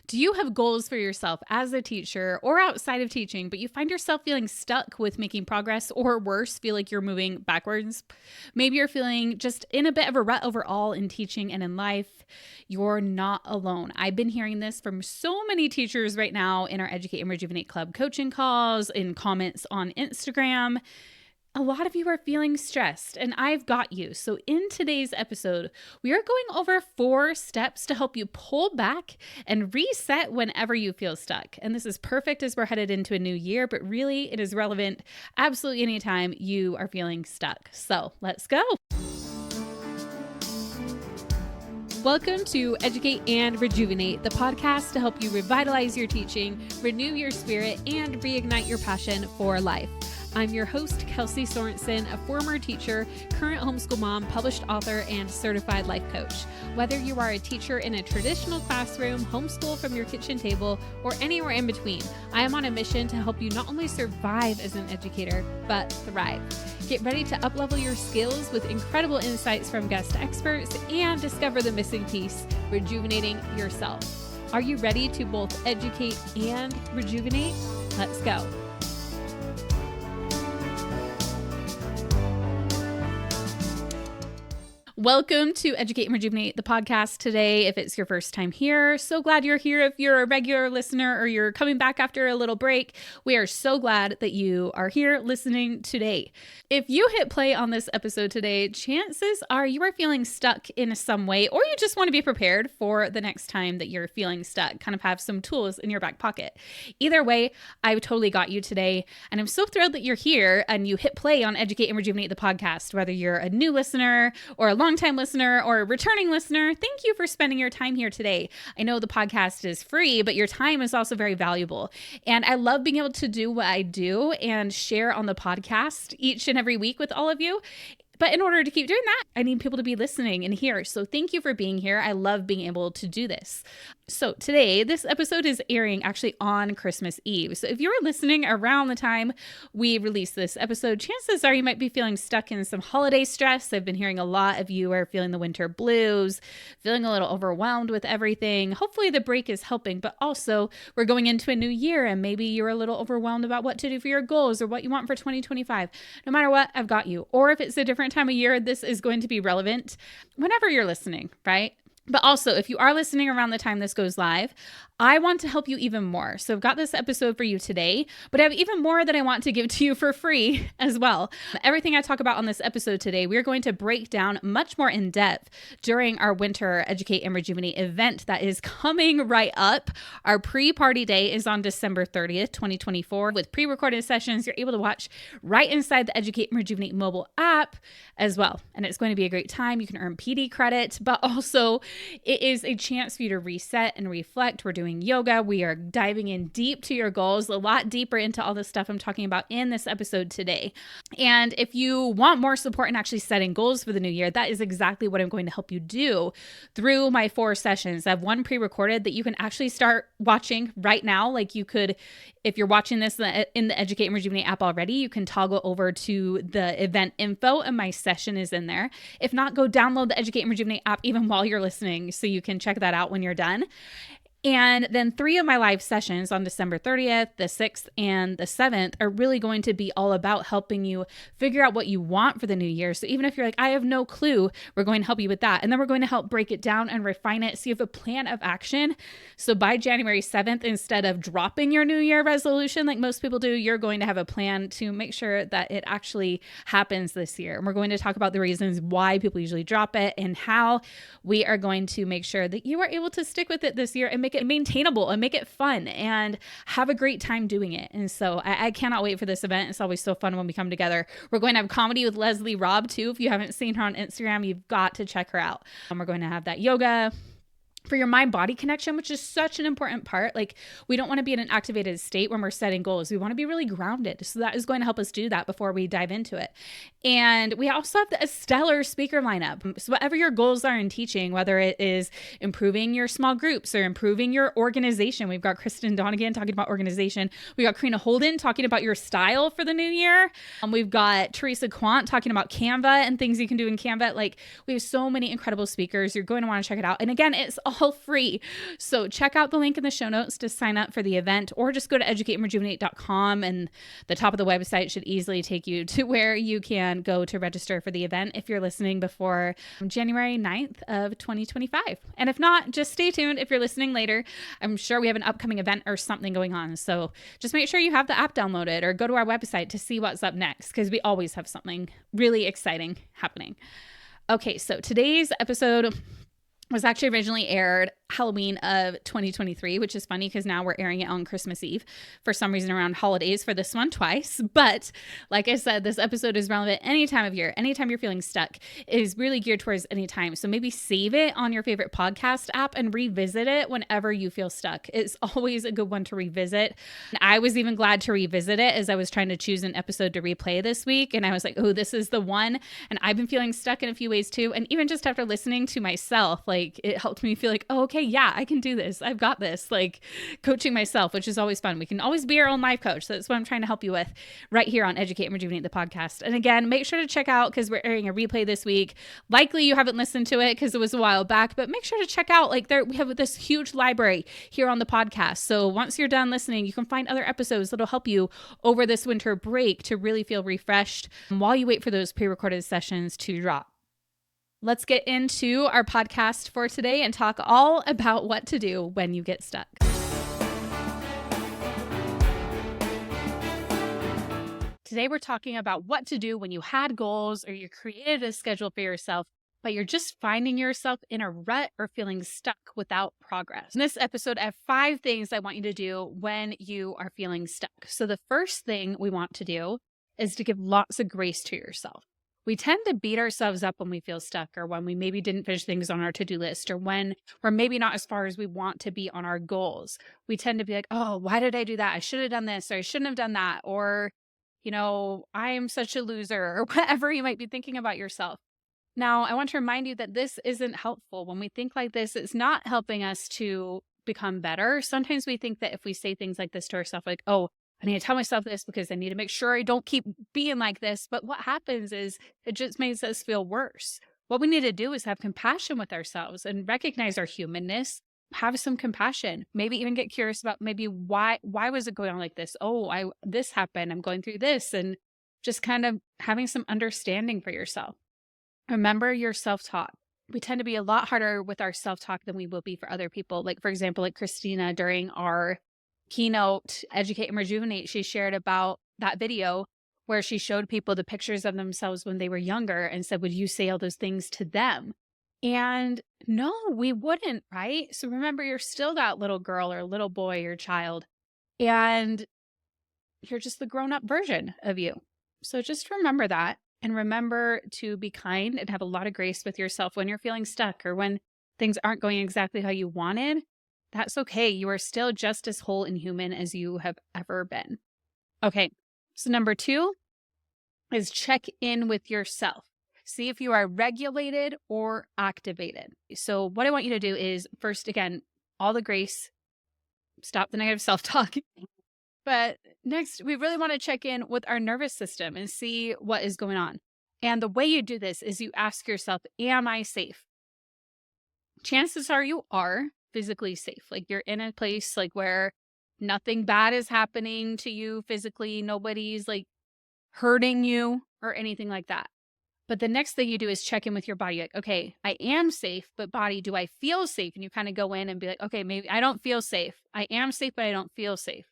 Do you have goals for yourself as a teacher or outside of teaching, but you find yourself feeling stuck with making progress, or worse, feel like you're moving backwards? Maybe you're feeling just in a bit of a rut overall in teaching and in life. You're not alone. I've been hearing this from so many teachers right now in our Educate and Rejuvenate Club coaching calls, in comments on Instagram. A lot of you are feeling stressed, and I've got you. So in today's episode, we are going over 4 steps to help you pull back and reset whenever you feel stuck. And this is perfect as we're headed into a new year, but really it is relevant absolutely anytime you are feeling stuck. So let's go. Welcome to Educate and Rejuvenate, the podcast to help you revitalize your teaching, renew your spirit, and reignite your passion for life. I'm your host, Kelsey Sorensen, a former teacher, current homeschool mom, published author, and certified life coach. Whether you are a teacher in a traditional classroom, homeschool from your kitchen table, or anywhere in between, I am on a mission to help you not only survive as an educator, but thrive. Get ready to uplevel your skills with incredible insights from guest experts and discover the missing piece, rejuvenating yourself. Are you ready to both educate and rejuvenate? Let's go. Welcome to Educate and Rejuvenate, the podcast today. If it's your first time here, so glad you're here. If you're a regular listener or you're coming back after a little break, we are so glad that you are here listening today. If you hit play on this episode today, chances are you are feeling stuck in some way, or you just want to be prepared for the next time that you're feeling stuck, kind of have some tools in your back pocket. Either way, I've totally got you today. And I'm so thrilled that you're here and you hit play on Educate and Rejuvenate, the podcast, whether you're a new listener or a long-time listener or a returning listener. Thank you for spending your time here today. I know the podcast is free, but your time is also very valuable. And I love being able to do what I do and share on the podcast each and every week with all of you. But in order to keep doing that, I need people to be listening and here. So thank you for being here. I love being able to do this. So today, this episode is airing actually on Christmas Eve. So if you're listening around the time we release this episode, chances are you might be feeling stuck in some holiday stress. I've been hearing a lot of you are feeling the winter blues, feeling a little overwhelmed with everything. Hopefully the break is helping, but also we're going into a new year and maybe you're a little overwhelmed about what to do for your goals or what you want for 2025. No matter what, I've got you. Or if it's a different time of year, this is going to be relevant whenever you're listening, right? But also, if you are listening around the time this goes live, I want to help you even more. So I've got this episode for you today, but I have even more that I want to give to you for free as well. Everything I talk about on this episode today, we're going to break down much more in depth during our winter Educate and Rejuvenate event that is coming right up. Our pre-party day is on December 30th, 2024. With pre-recorded sessions, you're able to watch right inside the Educate and Rejuvenate mobile app as well. And it's going to be a great time. You can earn PD credit, but also it is a chance for you to reset and reflect. We're doing yoga. We are diving in deep to your goals, a lot deeper into all the stuff I'm talking about in this episode today. And if you want more support in actually setting goals for the new year, that is exactly what I'm going to help you do through my 4 sessions. I have one pre-recorded that you can actually start watching right now. Like you could, if you're watching this in the Educate and Rejuvenate app already, you can toggle over to the event info and my session is in there. If not, go download the Educate and Rejuvenate app even while you're listening so you can check that out when you're done. And then 3 of my live sessions on December 30th, the 6th, and the 7th are really going to be all about helping you figure out what you want for the new year. So even if you're like, I have no clue, we're going to help you with that. And then we're going to help break it down and refine it so you have a plan of action. So by January 7th, instead of dropping your New Year resolution like most people do, you're going to have a plan to make sure that it actually happens this year. And we're going to talk about the reasons why people usually drop it and how we are going to make sure that you are able to stick with it this year and make it maintainable and make it fun and have a great time doing it. And so I cannot wait for this event. It's always so fun when we come together. We're going to have comedy with Leslie Robb too. If you haven't seen her on Instagram, you've got to check her out. We're going to have that yoga for your mind-body connection, which is such an important part. Like, we don't want to be in an activated state when we're setting goals. We want to be really grounded. So that is going to help us do that before we dive into it. And we also have a stellar speaker lineup. So whatever your goals are in teaching, whether it is improving your small groups or improving your organization, we've got Kristen Donegan talking about organization. We got Karina Holden talking about your style for the new year. We've got Teresa Quant talking about Canva and things you can do in Canva. Like, we have so many incredible speakers. You're going to want to check it out. And again, it's all free. So check out the link in the show notes to sign up for the event, or just go to educateandrejuvenate.com, and the top of the website should easily take you to where you can go to register for the event if you're listening before January 9th of 2025. And if not, just stay tuned. If you're listening later, I'm sure we have an upcoming event or something going on. So just make sure you have the app downloaded or go to our website to see what's up next, because we always have something really exciting happening. Okay, so today's episode was actually originally aired Halloween of 2023, which is funny because now we're airing it on Christmas Eve for some reason around holidays for this one twice. But like I said, this episode is relevant any time of year, anytime you're feeling stuck. It is really geared towards any time. So maybe save it on your favorite podcast app and revisit it whenever you feel stuck. It's always a good one to revisit. And I was even glad to revisit it as I was trying to choose an episode to replay this week. And I was like, oh, this is the one. And I've been feeling stuck in a few ways too. And even just after listening to myself, like it helped me feel like, oh, okay, yeah, I can do this. I've got this, like coaching myself, which is always fun. We can always be our own life coach. So that's what I'm trying to help you with right here on Educate and Rejuvenate, the podcast. And again, make sure to check out, because we're airing a replay this week. Likely you haven't listened to it because it was a while back, but make sure to check out, like we have this huge library here on the podcast. So once you're done listening, you can find other episodes that'll help you over this winter break to really feel refreshed while you wait for those pre-recorded sessions to drop. Let's get into our podcast for today and talk all about what to do when you get stuck. Today, we're talking about what to do when you had goals or you created a schedule for yourself, but you're just finding yourself in a rut or feeling stuck without progress. In this episode, I have 5 things I want you to do when you are feeling stuck. So the first thing we want to do is to give lots of grace to yourself. We tend to beat ourselves up when we feel stuck, or when we maybe didn't finish things on our to-do list, or when we're maybe not as far as we want to be on our goals. We tend to be like, oh, why did I do that? I should have done this, or I shouldn't have done that. Or, I am such a loser, or whatever you might be thinking about yourself. Now, I want to remind you that this isn't helpful. When we think like this, it's not helping us to become better. Sometimes we think that if we say things like this to ourselves, like, oh, I need to tell myself this because I need to make sure I don't keep being like this. But what happens is it just makes us feel worse. What we need to do is have compassion with ourselves and recognize our humanness, have some compassion, maybe even get curious about maybe why was it going on like this? Oh, this happened. I'm going through this, and just kind of having some understanding for yourself. Remember your self-talk. We tend to be a lot harder with our self-talk than we will be for other people. Like, for example, like Christina during our keynote, Educate and Rejuvenate, she shared about that video where she showed people the pictures of themselves when they were younger and said, would you say all those things to them? And no, we wouldn't, right? So remember, you're still that little girl or little boy or child, and you're just the grown-up version of you. So just remember that, and remember to be kind and have a lot of grace with yourself when you're feeling stuck or when things aren't going exactly how you wanted. That's okay. You are still just as whole and human as you have ever been. Okay, so number 2 is check in with yourself. See if you are regulated or activated. So what I want you to do is, first, again, all the grace, stop the negative self-talk. But next, we really want to check in with our nervous system and see what is going on. And the way you do this is you ask yourself, am I safe? Chances are you are physically safe. Like, you're in a place like where nothing bad is happening to you physically. Nobody's like hurting you or anything like that. But the next thing you do is check in with your body. Like, okay, I am safe, but body, do I feel safe? And you kind of go in and be like, okay, maybe I don't feel safe. I am safe, but I don't feel safe.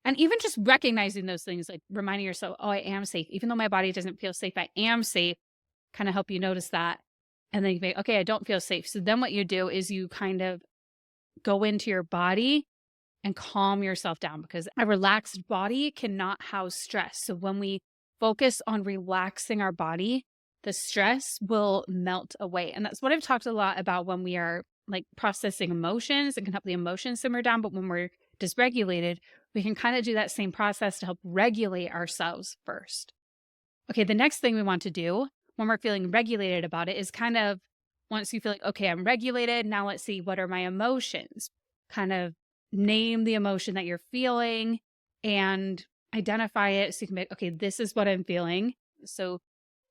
And even just recognizing those things, like reminding yourself, oh, I am safe. Even though my body doesn't feel safe, I am safe. Kind of help you notice that. And then you think, okay, I don't feel safe. So then what you do is you kind of go into your body and calm yourself down, because a relaxed body cannot house stress. So when we focus on relaxing our body, the stress will melt away. And that's what I've talked a lot about when we are like processing emotions. It can help the emotions simmer down. But when we're dysregulated, we can kind of do that same process to help regulate ourselves first. Okay, the next thing we want to do when we're feeling regulated about it is kind of, once you feel like, okay, I'm regulated, now let's see, what are my emotions? Kind of name the emotion that you're feeling and identify it so you can be, okay, this is what I'm feeling. So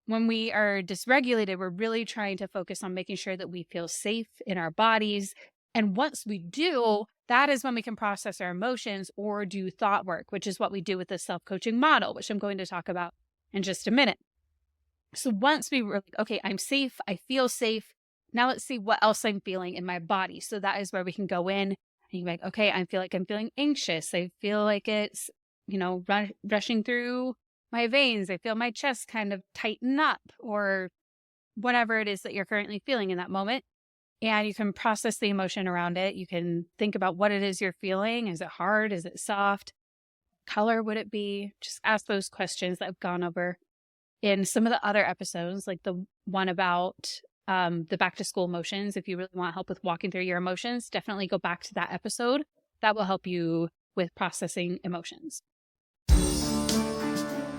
when we are dysregulated, we're really trying to focus on making sure that we feel safe in our bodies, And once we do, that is when we can process our emotions or do thought work, which is what we do with the self-coaching model, which I'm going to talk about in just a minute. So once we were like, okay, I'm safe, I feel safe. Now let's see what else I'm feeling in my body. So that is where we can go in and you can be like, okay, I feel like I'm feeling anxious. I feel like it's, rushing through my veins. I feel my chest kind of tighten up or whatever it is that you're currently feeling in that moment. And you can process the emotion around it. You can think about what it is you're feeling. Is it hard? Is it soft? Color would it be? Just ask those questions that I've gone over in some of the other episodes, like the one about the back to school emotions. If you really want help with walking through your emotions, definitely go back to that episode. That will help you with processing emotions.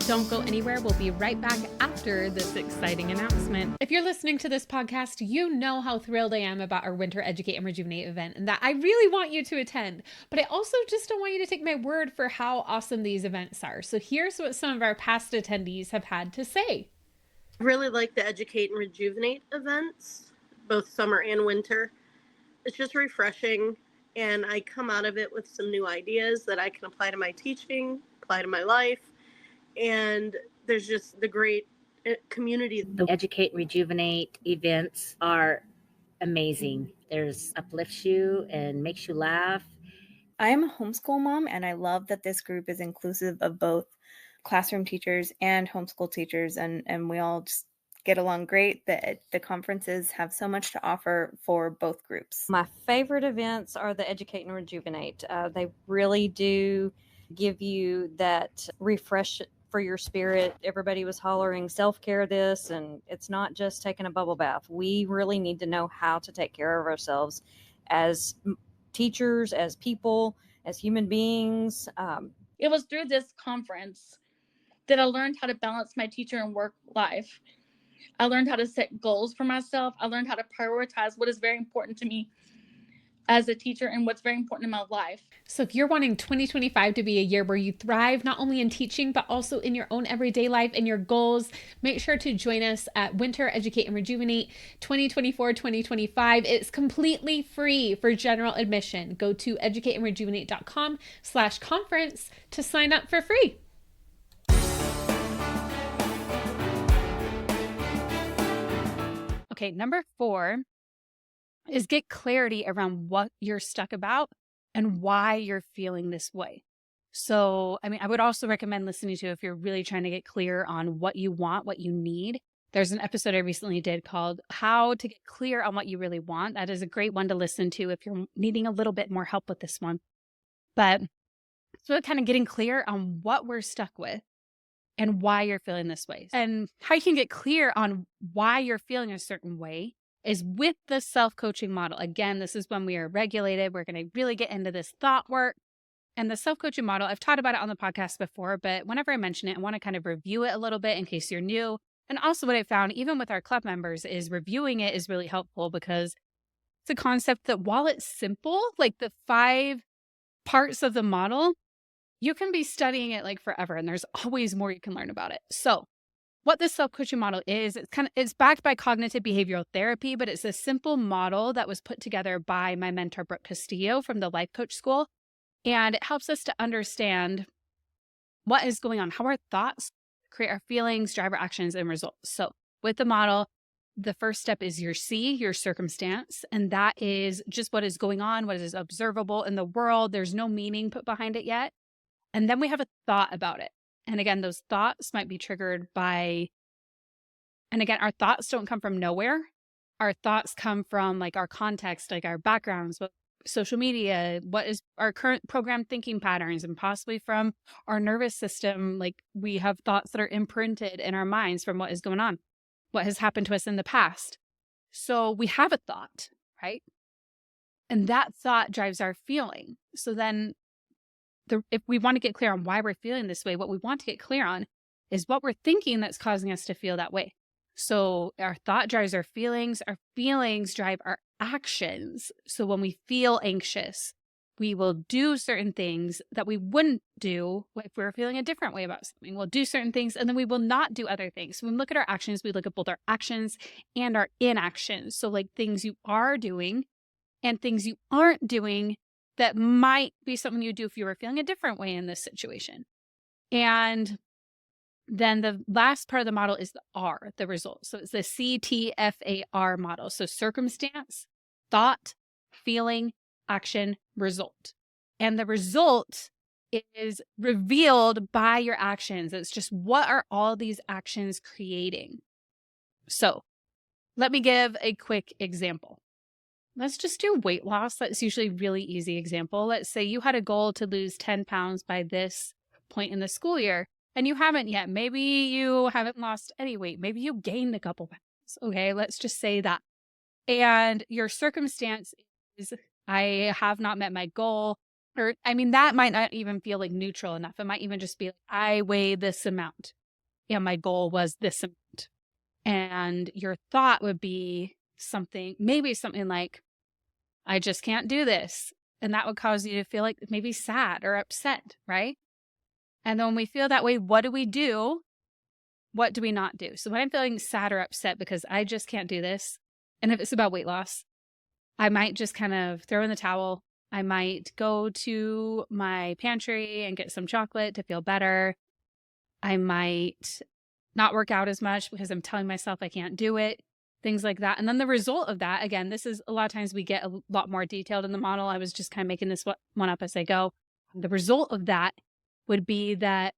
Don't go anywhere. We'll be right back after this exciting announcement. If you're listening to this podcast, you know how thrilled I am about our Winter Educate and Rejuvenate event and that I really want you to attend. But I also just don't want you to take my word for how awesome these events are. So here's what some of our past attendees have had to say. I really like the Educate and Rejuvenate events, both summer and winter. It's just refreshing, and I come out of it with some new ideas that I can apply to my teaching, apply to my life. And there's just the great community. The Educate and Rejuvenate events are amazing. There's uplifts you and makes you laugh. I'm a homeschool mom, and I love that this group is inclusive of both classroom teachers and homeschool teachers, and we all just get along great. The conferences have so much to offer for both groups. My favorite events are the Educate and Rejuvenate. They really do give you that refresh for your spirit. Everybody was hollering self-care this, and it's not just taking a bubble bath. We really need to know how to take care of ourselves as teachers, as people, as human beings. It was through this conference that I learned how to balance my teacher and work life. I learned how to set goals for myself. I learned how to prioritize what is very important to me as a teacher and what's very important in my life. So if you're wanting 2025 to be a year where you thrive, not only in teaching, but also in your own everyday life and your goals, make sure to join us at Winter Educate and Rejuvenate 2024-2025. It's completely free for general admission. Go to educateandrejuvenate.com/conference to sign up for free. Okay, number 4 is get clarity around what you're stuck about and why you're feeling this way. So, I would also recommend listening to if you're really trying to get clear on what you want, what you need. There's an episode I recently did called How to Get Clear on What You Really Want. That is a great one to listen to if you're needing a little bit more help with this one. But so kind of getting clear on what we're stuck with and why you're feeling this way. And how you can get clear on why you're feeling a certain way is with the self-coaching model. Again, this is when we are regulated. We're going to really get into this thought work. And the self-coaching model, I've taught about it on the podcast before, but whenever I mention it, I want to kind of review it a little bit in case you're new. And also what I found, even with our club members, is reviewing it is really helpful because it's a concept that while it's simple, like the 5 parts of the model, you can be studying it like forever, and there's always more you can learn about it. So what this self-coaching model is, it's backed by cognitive behavioral therapy, but it's a simple model that was put together by my mentor, Brooke Castillo from the Life Coach School. And it helps us to understand what is going on, how our thoughts create our feelings, drive our actions, and results. So with the model, the first step is your C, your circumstance. And that is just what is going on, what is observable in the world. There's no meaning put behind it yet. And then we have a thought about it. And again, those thoughts might be triggered by, and again, our thoughts don't come from nowhere. Our thoughts come from like our context, like our backgrounds, what social media, what is our current programmed thinking patterns, and possibly from our nervous system. Like we have thoughts that are imprinted in our minds from what is going on, what has happened to us in the past. So we have a thought, right? And that thought drives our feeling. So then if we want to get clear on why we're feeling this way, what we want to get clear on is what we're thinking that's causing us to feel that way. So our thought drives our feelings drive our actions. So when we feel anxious, we will do certain things that we wouldn't do if we were feeling a different way about something. We'll do certain things and then we will not do other things. So when we look at our actions, we look at both our actions and our inactions. So like things you are doing and things you aren't doing that might be something you do if you were feeling a different way in this situation. And then the last part of the model is the R, the result. So it's the CTFAR model. So circumstance, thought, feeling, action, result. And the result is revealed by your actions. It's just, what are all these actions creating? So let me give a quick example. Let's just do weight loss. That's usually a really easy example. Let's say you had a goal to lose 10 pounds by this point in the school year, and you haven't yet. Maybe you haven't lost any weight. Maybe you gained a couple pounds. Okay, let's just say that. And your circumstance is, I have not met my goal. Or, I mean, that might not even feel like neutral enough. It might even just be like, I weigh this amount and my goal was this amount. And your thought would be maybe something like, I just can't do this. And that would cause you to feel like maybe sad or upset, right? And then when we feel that way, what do we do? What do we not do? So when I'm feeling sad or upset because I just can't do this, and if it's about weight loss, I might just kind of throw in the towel. I might go to my pantry and get some chocolate to feel better. I might not work out as much because I'm telling myself I can't do it, things like that. And then the result of that, again, this is a lot of times we get a lot more detailed in the model. I was just kind of making this one up as I go. The result of that would be that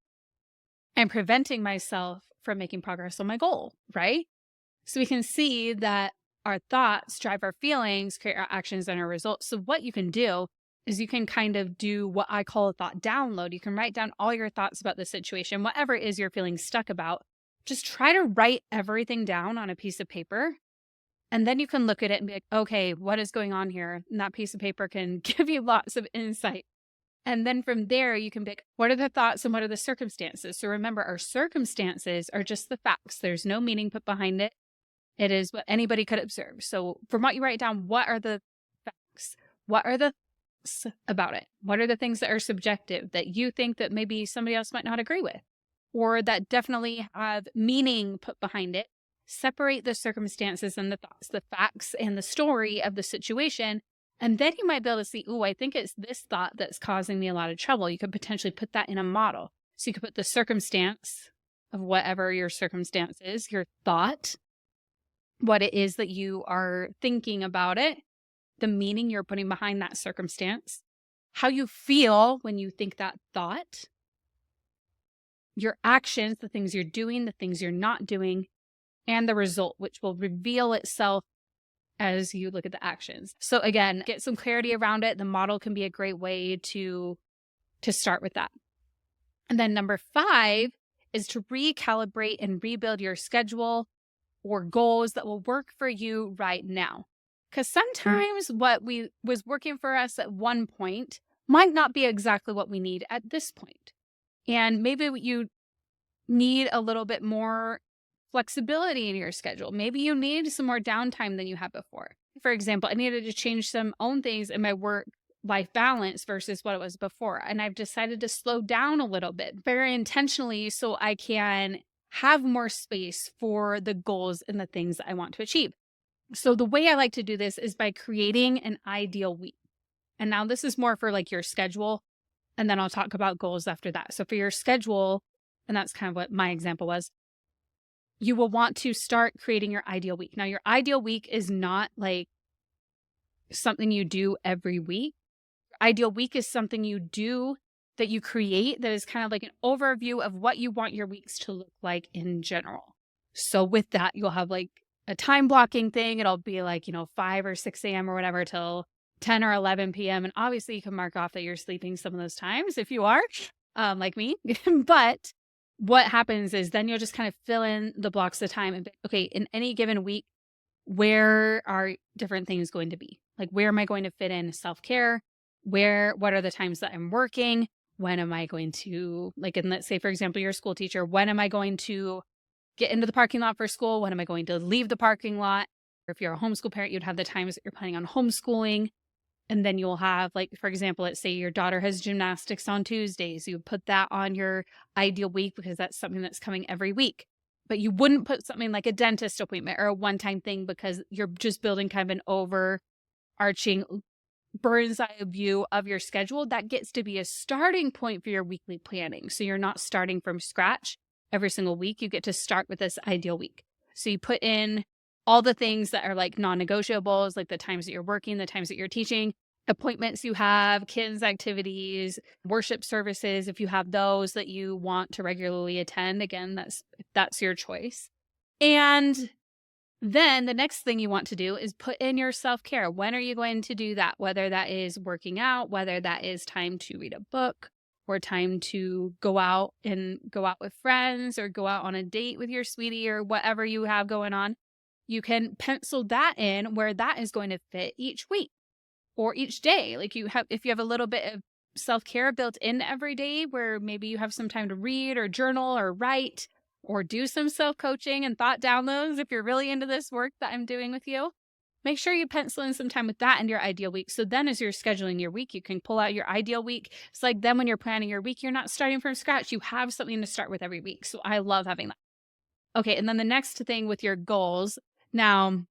I'm preventing myself from making progress on my goal, right? So we can see that our thoughts drive our feelings, create our actions and our results. So what you can do is you can kind of do what I call a thought download. You can write down all your thoughts about the situation, whatever it is you're feeling stuck about. Just try to write everything down on a piece of paper. And then you can look at it and be like, okay, what is going on here? And that piece of paper can give you lots of insight. And then from there, you can pick, what are the thoughts and what are the circumstances? So remember, our circumstances are just the facts. There's no meaning put behind it. It is what anybody could observe. So from what you write down, what are the facts? What are the thoughts about it? What are the things that are subjective that you think that maybe somebody else might not agree with? Or that definitely have meaning put behind it? Separate the circumstances and the thoughts, the facts and the story of the situation. And then you might be able to see, oh, I think it's this thought that's causing me a lot of trouble. You could potentially put that in a model. So you could put the circumstance of whatever your circumstance is, your thought, what it is that you are thinking about it, the meaning you're putting behind that circumstance, how you feel when you think that thought, your actions, the things you're doing, the things you're not doing, and the result, which will reveal itself as you look at the actions. So again, get some clarity around it. The model can be a great way to start with that. And then number 5 is to recalibrate and rebuild your schedule or goals that will work for you right now. Because sometimes what was working for us at one point might not be exactly what we need at this point. And maybe you need a little bit more flexibility in your schedule. Maybe you need some more downtime than you had before. For example, I needed to change some own things in my work-life balance versus what it was before. And I've decided to slow down a little bit very intentionally so I can have more space for the goals and the things that I want to achieve. So the way I like to do this is by creating an ideal week. And now this is more for like your schedule. And then I'll talk about goals after that. So for your schedule, and that's kind of what my example was, you will want to start creating your ideal week. Now, your ideal week is not like something you do every week. Your ideal week is something you do that you create that is kind of like an overview of what you want your weeks to look like in general. So with that, you'll have like a time blocking thing. It'll be like, 5 or 6 a.m. or whatever till 10 or 11 p.m. And obviously you can mark off that you're sleeping some of those times if you are like me. But what happens is then you'll just kind of fill in the blocks of time and be, okay, in any given week, where are different things going to be? Like, where am I going to fit in self-care? What are the times that I'm working? When am I going to, like, and let's say, for example, you're a school teacher, when am I going to get into the parking lot for school? When am I going to leave the parking lot? Or if you're a homeschool parent, you'd have the times that you're planning on homeschooling. And then you'll have, like, for example, let's say your daughter has gymnastics on Tuesdays. You would put that on your ideal week because that's something that's coming every week. But you wouldn't put something like a dentist appointment or a one-time thing because you're just building kind of an overarching bird's eye view of your schedule, that gets to be a starting point for your weekly planning. So you're not starting from scratch every single week. You get to start with this ideal week. So you put in all the things that are like non-negotiables, like the times that you're working, the times that you're teaching, appointments you have, kids' activities, worship services, if you have those that you want to regularly attend. Again, that's your choice. And then the next thing you want to do is put in your self-care. When are you going to do that? Whether that is working out, whether that is time to read a book, or time to go out with friends, or go out on a date with your sweetie, or whatever you have going on. You can pencil that in where that is going to fit each week or each day. Like if you have a little bit of self-care built in every day, where maybe you have some time to read or journal or write or do some self-coaching and thought downloads, if you're really into this work that I'm doing with you, make sure you pencil in some time with that in your ideal week. So then as you're scheduling your week, you can pull out your ideal week. It's like then when you're planning your week, you're not starting from scratch. You have something to start with every week. So I love having that. Okay, and then the next thing with your goals. Now,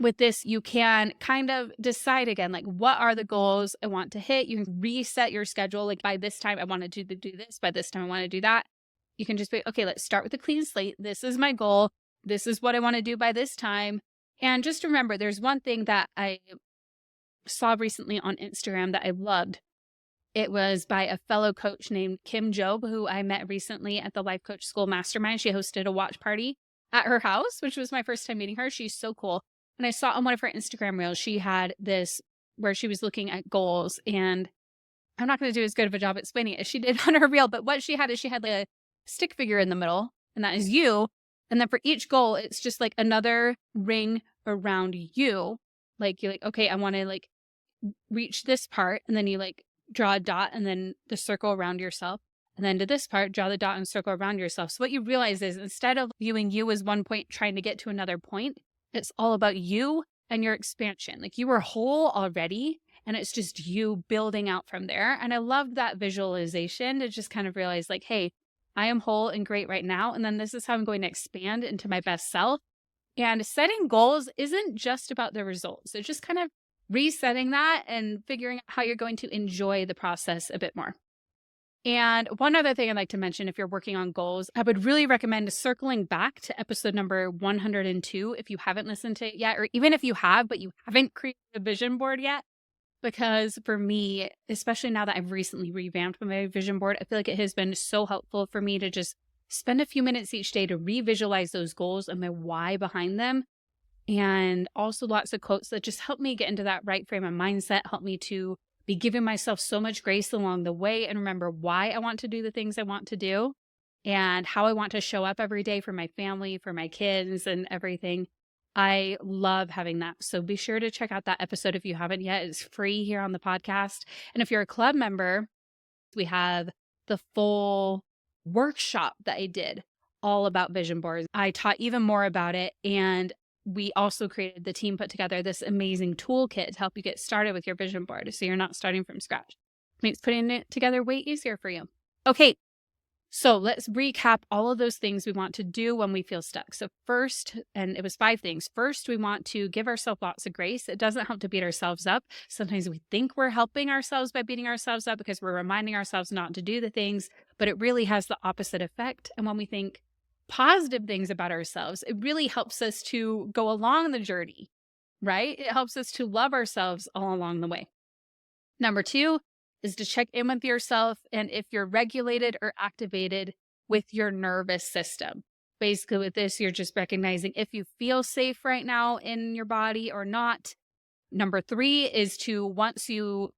with this, you can kind of decide again, like, what are the goals I want to hit? You can reset your schedule. Like, by this time, I want to do this. By this time, I want to do that. You can just be, okay, let's start with a clean slate. This is my goal. This is what I want to do by this time. And just remember, there's one thing that I saw recently on Instagram that I loved. It was by a fellow coach named Kim Job, who I met recently at the Life Coach School Mastermind. She hosted a watch party at her house, which was my first time meeting her. She's so cool. And I saw on one of her Instagram reels, she had this where she was looking at goals. And I'm not going to do as good of a job explaining it as she did on her reel, but what she had is she had like a stick figure in the middle, and that is you. And then for each goal, it's just like another ring around you. Like you're like, okay, I want to like reach this part. And then you like draw a dot and then the circle around yourself. And then to this part, draw the dot and circle around yourself. So what you realize is instead of viewing you as one point trying to get to another point, it's all about you and your expansion. Like you were whole already, and it's just you building out from there. And I loved that visualization to just kind of realize like, hey, I am whole and great right now. And then this is how I'm going to expand into my best self. And setting goals isn't just about the results. It's just kind of resetting that and figuring out how you're going to enjoy the process a bit more. And one other thing I'd like to mention, if you're working on goals, I would really recommend circling back to episode number 102 if you haven't listened to it yet, or even if you have, but you haven't created a vision board yet. Because for me, especially now that I've recently revamped my vision board, I feel like it has been so helpful for me to just spend a few minutes each day to re-visualize those goals and my why behind them. And also lots of quotes that just help me get into that right frame of mindset, help me to be giving myself so much grace along the way and remember why I want to do the things I want to do and how I want to show up every day for my family, for my kids and everything. I love having that. So be sure to check out that episode if you haven't yet. It's free here on the podcast. And if you're a club member, we have the full workshop that I did all about vision boards. I taught even more about it. And we also created, the team put together this amazing toolkit to help you get started with your vision board so you're not starting from scratch. It makes putting it together way easier for you. Okay. So let's recap all of those things we want to do when we feel stuck. So first, and it was 5 things. First, we want to give ourselves lots of grace. It doesn't help to beat ourselves up. Sometimes we think we're helping ourselves by beating ourselves up because we're reminding ourselves not to do the things, but it really has the opposite effect. And when we think positive things about ourselves, it really helps us to go along the journey, right? It helps us to love ourselves all along the way. Number 2, is to check in with yourself and if you're regulated or activated with your nervous system. Basically with this, you're just recognizing if you feel safe right now in your body or not. Number 3 is to, once you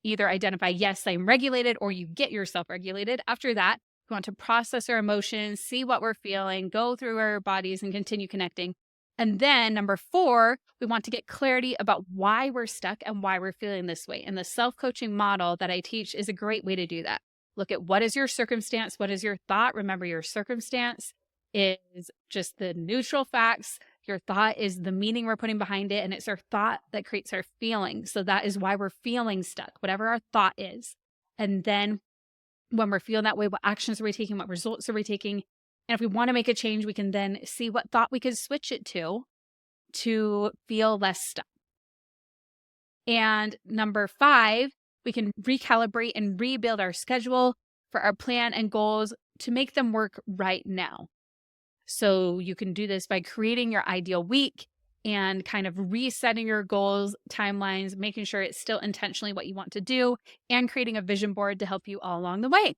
either identify, yes, I'm regulated, or you get yourself regulated. After that, we want to process our emotions, see what we're feeling, go through our bodies and continue connecting. And then number 4, we want to get clarity about why we're stuck and why we're feeling this way. And the self-coaching model that I teach is a great way to do that. Look at what is your circumstance? What is your thought? Remember, your circumstance is just the neutral facts. Your thought is the meaning we're putting behind it. And it's our thought that creates our feeling. So that is why we're feeling stuck, whatever our thought is. And then when we're feeling that way, what actions are we taking? What results are we taking? And if we want to make a change, we can then see what thought we could switch it to feel less stuck. And number 5, we can recalibrate and rebuild our schedule for our plan and goals to make them work right now. So you can do this by creating your ideal week and kind of resetting your goals, timelines, making sure it's still intentionally what you want to do, and creating a vision board to help you all along the way.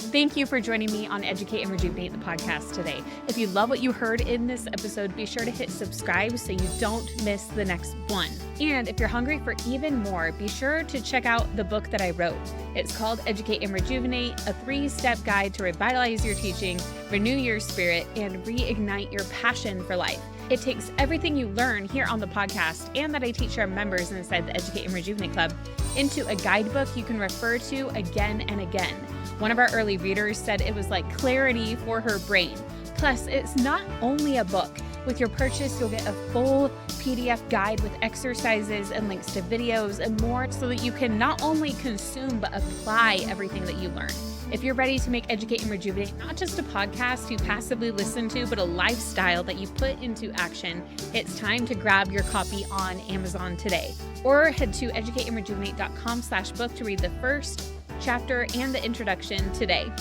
Thank you for joining me on Educate and Rejuvenate the podcast today. If you love what you heard in this episode, be sure to hit subscribe so you don't miss the next one. And if you're hungry for even more, be sure to check out the book that I wrote. It's called Educate and Rejuvenate, a 3-step guide to revitalize your teaching, renew your spirit, and reignite your passion for life. It takes everything you learn here on the podcast and that I teach our members inside the Educate and Rejuvenate Club into a guidebook you can refer to again and again. One of our early readers said it was like clarity for her brain. Plus, it's not only a book. With your purchase, you'll get a full PDF guide with exercises and links to videos and more so that you can not only consume but apply everything that you learn. If you're ready to make Educate and Rejuvenate not just a podcast you passively listen to, but a lifestyle that you put into action, it's time to grab your copy on Amazon today. Or head to educateandrejuvenate.com/book to read the first chapter and the introduction today.